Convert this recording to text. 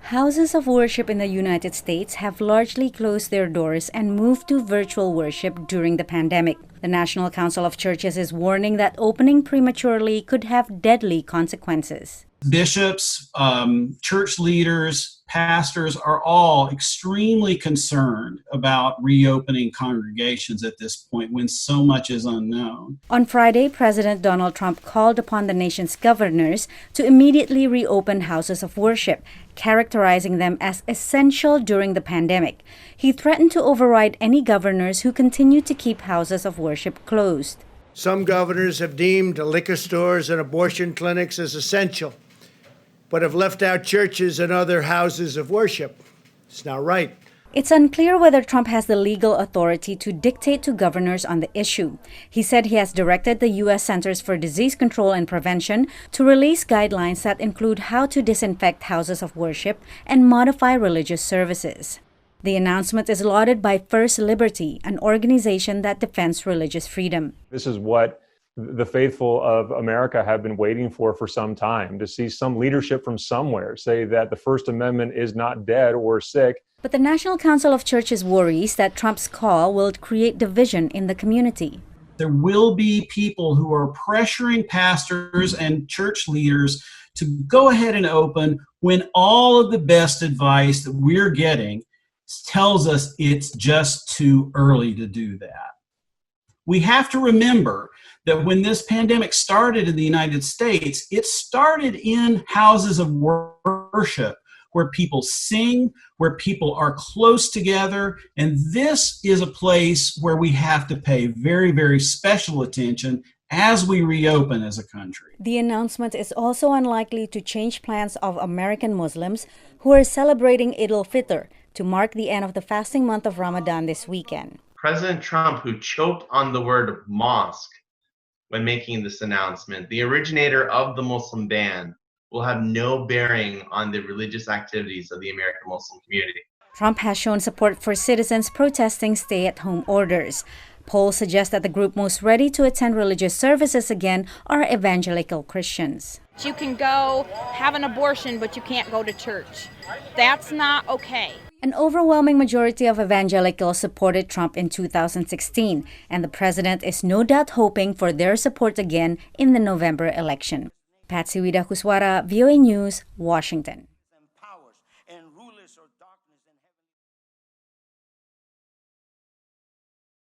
Houses of worship in the United States have largely closed their doors and moved to virtual worship during the pandemic. The National Council of Churches is warning that opening prematurely could have deadly consequences. Bishops, church leaders, pastors are all extremely concerned about reopening congregations at this point when so much is unknown. On Friday, President Donald Trump called upon the nation's governors to immediately reopen houses of worship, characterizing them as essential during the pandemic. He threatened to override any governors who continue to keep houses of worship closed. Some governors have deemed liquor stores and abortion clinics as essential, but have left out churches and other houses of worship. It's not right. It's unclear whether Trump has the legal authority to dictate to governors on the issue. He said he has directed the U.S. Centers for Disease Control and Prevention to release guidelines that include how to disinfect houses of worship and modify religious services. The announcement is lauded by First Liberty, an organization that defends religious freedom. This is what the faithful of America have been waiting for some time, to see some leadership from somewhere say that the First Amendment is not dead or sick. But the National Council of Churches worries that Trump's call will create division in the community. There will be people who are pressuring pastors and church leaders to go ahead and open when all of the best advice that we're getting tells us it's just too early to do that. We have to remember that when this pandemic started in the United States, it started in houses of worship where people sing, where people are close together, and this is a place where we have to pay very, very special attention as we reopen as a country. The announcement is also unlikely to change plans of American Muslims who are celebrating Eid al-Fitr to mark the end of the fasting month of Ramadan this weekend. President Trump, who choked on the word mosque when making this announcement, the originator of the Muslim ban, will have no bearing on the religious activities of the American Muslim community. Trump has shown support for citizens protesting stay-at-home orders. Polls suggest that the group most ready to attend religious services again are evangelical Christians. You can go have an abortion, but you can't go to church. That's not okay. An overwhelming majority of evangelicals supported Trump in 2016, and the president is no doubt hoping for their support again in the November election. Patsy Widakuswara, VOA News, Washington.